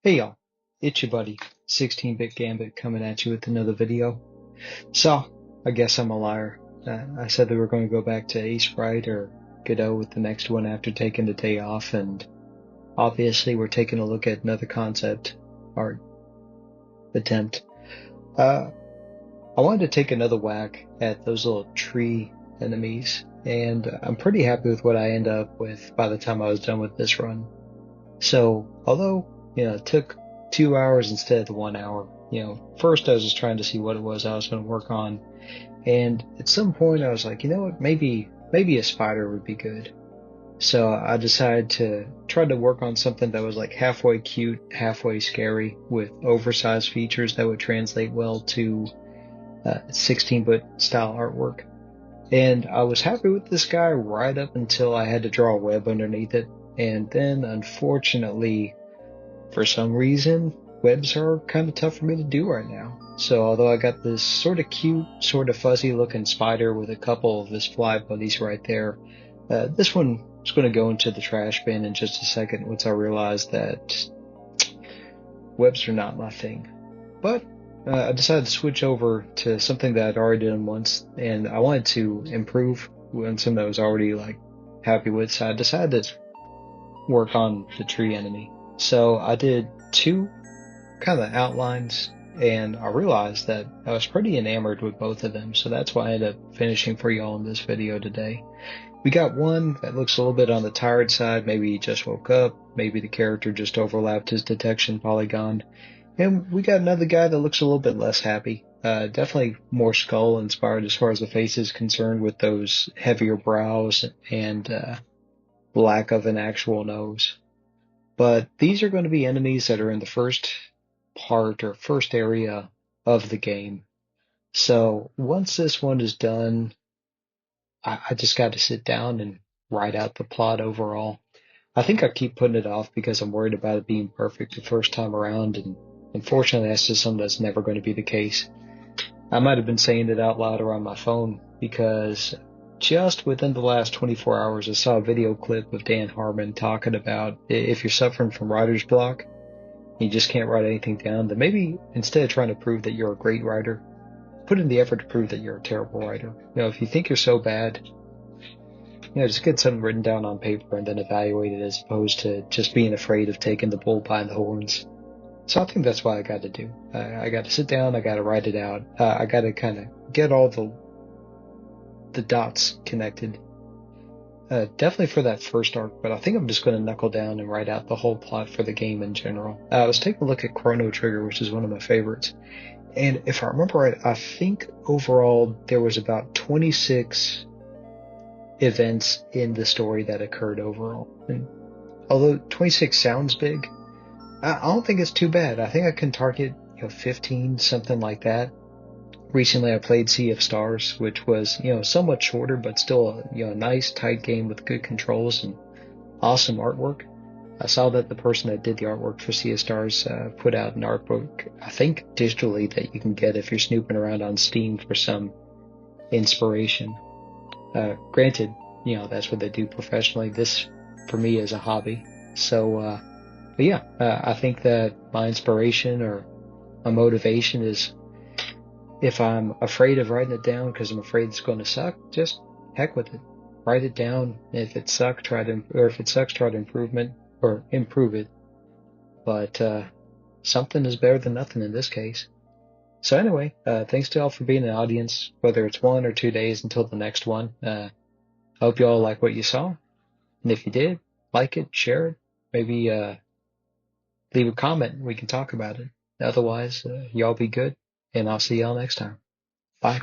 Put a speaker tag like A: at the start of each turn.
A: Hey y'all, it's your buddy, 16-Bit Gambit coming at you with another video. So, I guess I'm a liar. I said that we were going to go back to Ace Bright or Godot with the next one after taking the day off, and obviously we're taking a look at another concept art attempt. I wanted to take another whack at those little tree enemies, and I'm pretty happy with what I end up with by the time I was done with this run. So, although, it took 2 hours instead of the 1 hour, first I was just trying to see what it was I was going to work on. And at some point I was like, you know what, maybe a spider would be good. So I decided to try to work on something that was like halfway cute, halfway scary, with oversized features that would translate well to 16-bit style artwork. And I was happy with this guy right up until I had to draw a web underneath it. And then, unfortunately, for some reason, webs are kind of tough for me to do right now. So although I got this sort of cute, sort of fuzzy looking spider with a couple of his fly buddies right there, this one is going to go into the trash bin in just a second once I realize that webs are not my thing. But I decided to switch over to something that I'd already done once, and I wanted to improve on something that I was already happy with, so I decided to work on the tree enemy. So I did two kind of outlines, and I realized that I was pretty enamored with both of them, so that's why I ended up finishing for y'all in this video today. We got one that looks a little bit on the tired side, maybe he just woke up, maybe the character just overlapped his detection polygon, and we got another guy that looks a little bit less happy. Definitely more skull inspired as far as the face is concerned, with those heavier brows and lack of an actual nose. But these are going to be enemies that are in the first part or first area of the game. So once this one is done, I just got to sit down and write out the plot overall. I think I keep putting it off because I'm worried about it being perfect the first time around, and unfortunately that's just something that's never going to be the case. I might have been saying it out loud or on my phone because just within the last 24 hours, I saw a video clip of Dan Harmon talking about if you're suffering from writer's block, you just can't write anything down, then maybe instead of trying to prove that you're a great writer, put in the effort to prove that you're a terrible writer. If you think you're so bad, just get something written down on paper and then evaluate it, as opposed to just being afraid of taking the bull by the horns. So I think that's what I got to do. I got to sit down, I got to write it out, I got to kind of get all the dots connected. Definitely for that first arc, but I think I'm just going to knuckle down and write out the whole plot for the game in general. I was taking a look at Chrono Trigger, which is one of my favorites, and if I remember right, I think overall there was about 26 events in the story that occurred overall. And although 26 sounds big, I don't think it's too bad. I think I can target 15, something like that. Recently I played Sea of Stars, which was, somewhat shorter, but still a nice, tight game with good controls and awesome artwork. I saw that the person that did the artwork for Sea of Stars put out an artbook, I think digitally, that you can get if you're snooping around on Steam for some inspiration. Granted, that's what they do professionally. This, for me, is a hobby. So, but yeah, I think that my inspiration or my motivation is, if I'm afraid of writing it down because I'm afraid it's going to suck, just heck with it. Write it down. If it sucks, try to improve it. But something is better than nothing in this case. So anyway, thanks to all for being an audience, whether it's 1 or 2 days until the next one. I hope you all like what you saw. And if you did, like it, share it, maybe leave a comment and we can talk about it. Otherwise, y'all be good, and I'll see y'all next time. Bye.